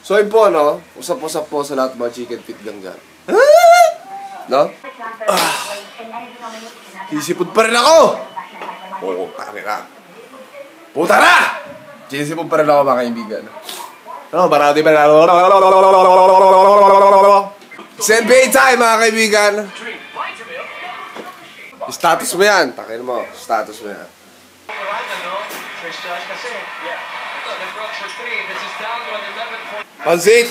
So yun po, no? Usap-usap po sa lahat mga chicken feet ganggan. No? Sisipod pa rin ako! Oo, tari na. Puta na! Sisipod pa rin ako mga kaibigan. No, marami pa rin. NBA time mga kaibigan. Status mo yan. Takin mo. Status mo yan. Pansit!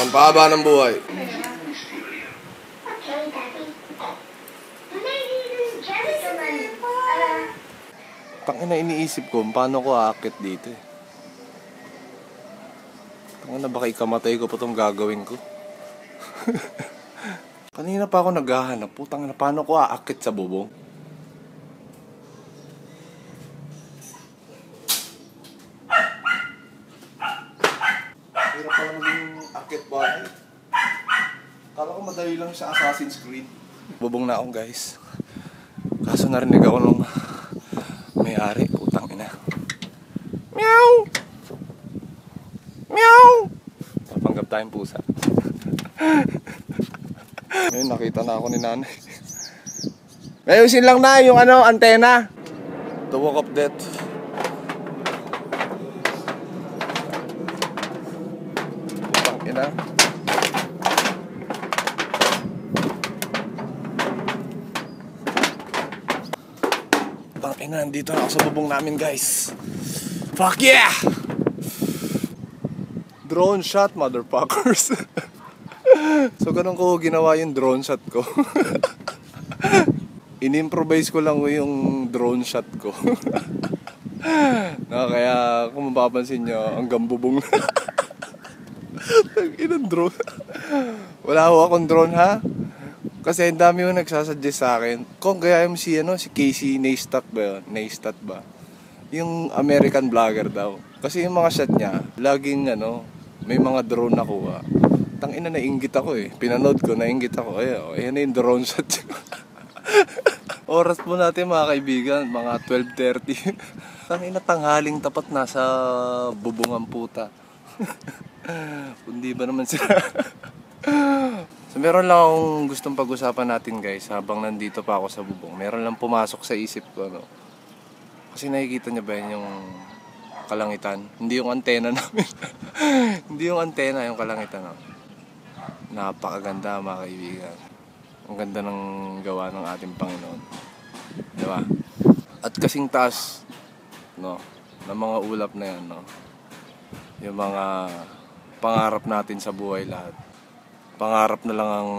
Ang pahaba ng buhay. Tangina iniisip ko, paano ko aakit dito eh. Tangina baka ikamatay ko pa itong gagawin ko. Kanina pa ako naghahanap, putang na paano ko aakit sa bubong. Hirap pala maging akit bahay. Kala ko madali lang sa Assassin's Creed. Bubong na ako guys. Kaso narinig ako nung may-ari, putang ina. Meow! Meow! Papanggap tayong pusa. Ngayon nakita na ako ni nanay. Ayusin lang na yung antena. The walk of death. Putang ina. Putang ina, nandito na ako sa bubong namin guys. Fuck yeah! Drone shot, motherfuckers. So ganun ko ginawa yung drone shot ko. In-improvise ko lang yung drone shot ko. No, kaya kung mapapansin nyo, hanggang bubong na. Inang drone. Wala ho akong drone ha. Kasi ang dami yung nagsasuggest sa akin. Kung kaya yung si Casey Neistat ba yun? Neistat ba? Yung American vlogger daw. Kasi yung mga shot niya, laging may mga drone nakuha. Tangina nainggit ako eh. Pinanood ko, nainggit ako. Ayan na yung drone shot. Oras po natin mga kaibigan, mga 12:30. Tangina tanghaling tapat nasa bubungan puta. Kundi ba naman sila? So meron lang akong gustong pag-usapan natin guys habang nandito pa ako sa bubong. Meron lang pumasok sa isip ko Kasi nakikita niyo ba yung kalangitan? Hindi yung antena namin. Hindi yung antena, yung kalangitan Napakaganda mga kaibigan. Ang ganda ng gawa ng ating Panginoon. Diba? At kasing taas ng mga ulap na yan yung mga pangarap natin sa buhay lahat. Pangarap na lang ang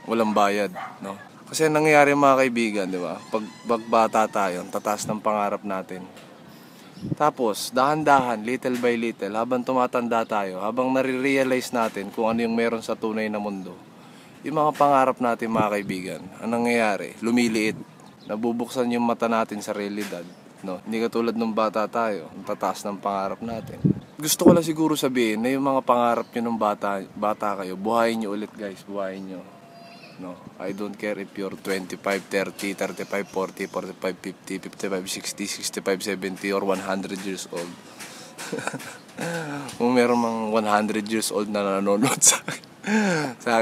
walang bayad Kasi nangyayari mga kaibigan, di ba? Pag bata tayo, tataas ng pangarap natin. Tapos, dahan-dahan, little by little, habang tumatanda tayo, habang nare-realize natin kung ano yung meron sa tunay na mundo, yung mga pangarap natin mga kaibigan, ang nangyayari, lumiliit, nabubuksan yung mata natin sa realidad. Hindi katulad ng bata tayo, ang tataas ng pangarap natin. Gusto ko lang siguro sabihin na yung mga pangarap nyo nung bata kayo, buhayin nyo ulit guys, buhayin nyo. I don't care if you're 25, 30, 35, 40, 45, 50, 55, 60, 65, 70 or 100 years old. Kung meron mang 100 years old na nanonood sa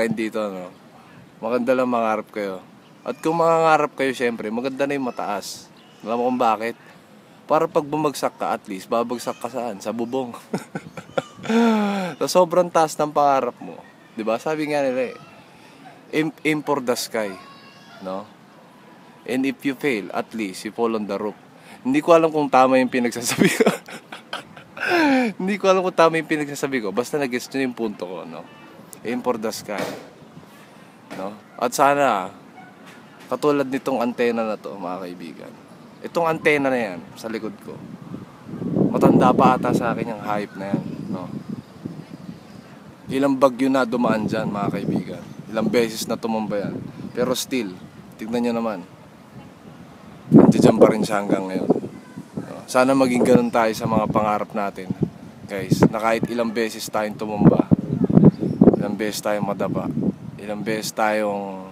akin dito maganda lang mangarap kayo. At kung mangarap kayo syempre maganda na yung mataas. Alam mo kung bakit? Para pag bumagsak ka at least babagsak ka saan? Sa bubong. So sobrang taas ng pangarap mo, diba? Sabi nga nila aim for the sky, and if you fail, at least you fall on the roof. Hindi ko alam kung tama yung pinagsasabi ko. Hindi ko alam kung tama yung pinagsasabi ko. Basta nag-gets nyo yung punto ko, aim for the sky, At sana katulad nitong antena na to mga kaibigan, itong antena na yan sa likod ko, matanda pa ata sa akin yung hype na yan, Ilang bagyo na dumaan dyan mga kaibigan, ilang beses na tumamba yan, pero still tignan nyo naman, nandiyan pa rin siya hanggang ngayon. Sana maging ganun tayo sa mga pangarap natin guys, na kahit ilang beses tayong tumamba, ilang beses tayong madapa, ilang beses tayong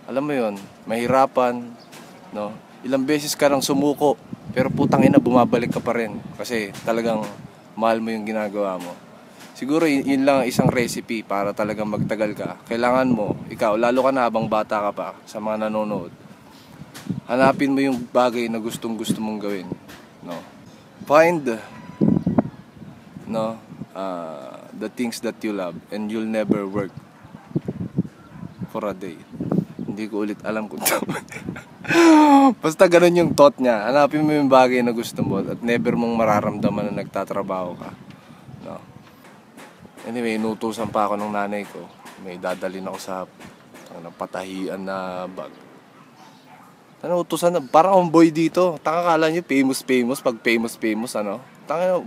alam mo yun, mahirapan, ilang beses ka nang sumuko, pero putang ina bumabalik ka pa rin kasi talagang mahal mo yung ginagawa mo. siguro yun lang ang isang recipe para talagang magtagal ka. Kailangan mo, ikaw, lalo ka na habang bata ka pa, sa mga nanonood, hanapin mo yung bagay na gustong gusto mong gawin, no? Find, no, the things that you love, and you'll never work for a day. Hindi ko ulit alam kung tama. Basta ganun yung thought niya. Hanapin mo yung bagay na gusto mo at never mong mararamdaman na nagtatrabaho ka, no? Anyway, inutusan pa ako ng nanay ko. May dadalhin ako sa patahian na bag. Ano, utusan na, parang akong boy dito. Kala nyo, famous, pag famous, ano.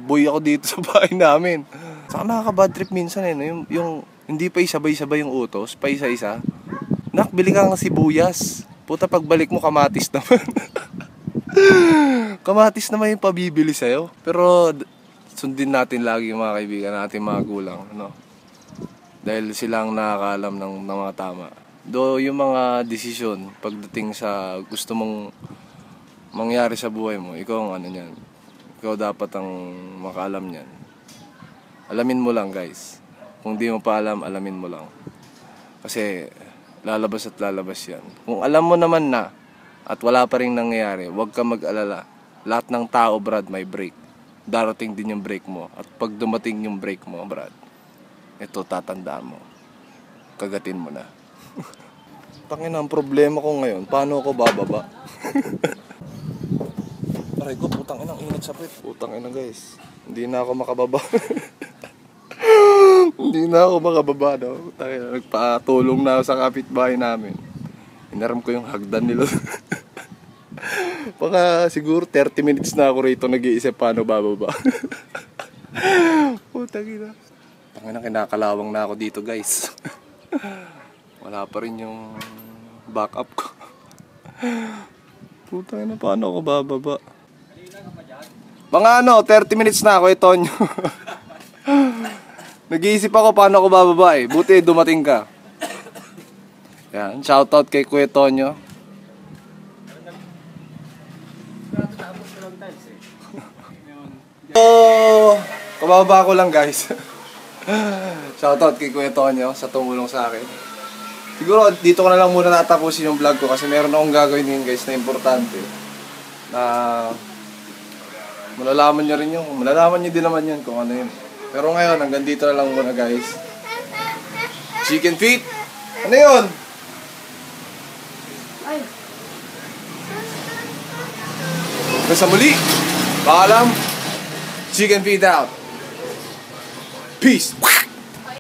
Boy ako dito sa bahay namin. Saka nakaka-bad trip minsan eh, no? Yung hindi pa sabay-sabay yung utos, pa isa-isa. Nak, bili ka ng sibuyas. Puta, pagbalik mo, kamatis naman. Kamatis naman yung pabibili sa'yo. Pero sundin natin lagi yung mga kaibigan natin, mga gulang, no? Dahil silang nakakaalam ng mga tama. Do yung mga desisyon pagdating sa gusto mong mangyari sa buhay mo, ikaw ang ano niyan. Ikaw dapat ang makaalam niyan. Alamin mo lang, guys. Kung di mo pa alam, alamin mo lang. Kasi lalabas at lalabas yan. Kung alam mo naman na at wala pa rin nangyayari, huwag ka mag-alala. Lahat ng tao, Brad, may break. Darating din yung break mo. At pag dumating yung break mo, Brad, ito tatandaan mo. Kagatin mo na. Tangina, ang problema ko ngayon, paano ako bababa? Aray ko, putang ina, init sa pit. Putang ina, guys. Hindi na ako makababa. Hindi na ako makababa, no? Tangina, nagpatulong na ako sa kapitbahay namin. Inaram ko yung hagdan nila. Baka siguro 30 minutes na ako rito nag-iisip paano bababa. Putang ina. Tangina, kinakalawang na ako dito, guys. Wala pa rin yung backup ko. Putang ina, paano ako bababa? Mga 30 minutes na ako, Tonyo. Nag-iisip ako paano ako bababa eh. Buti dumating ka. Yan, shoutout kay Kuya Tonyo. So, kababa ko lang, guys. Shoutout kay Kuya Tonyo sa tumulong sa akin. Siguro dito ko na lang muna natapusin yung vlog ko kasi meron akong gagawin din, guys, na importante. Na malalaman nyo din naman yan kung ano yun. Pero ngayon, hanggang dito na lang muna, guys. Chicken feet? Ano yun? Hanggang sa muli. Paalam. Chicken feet out. Peace.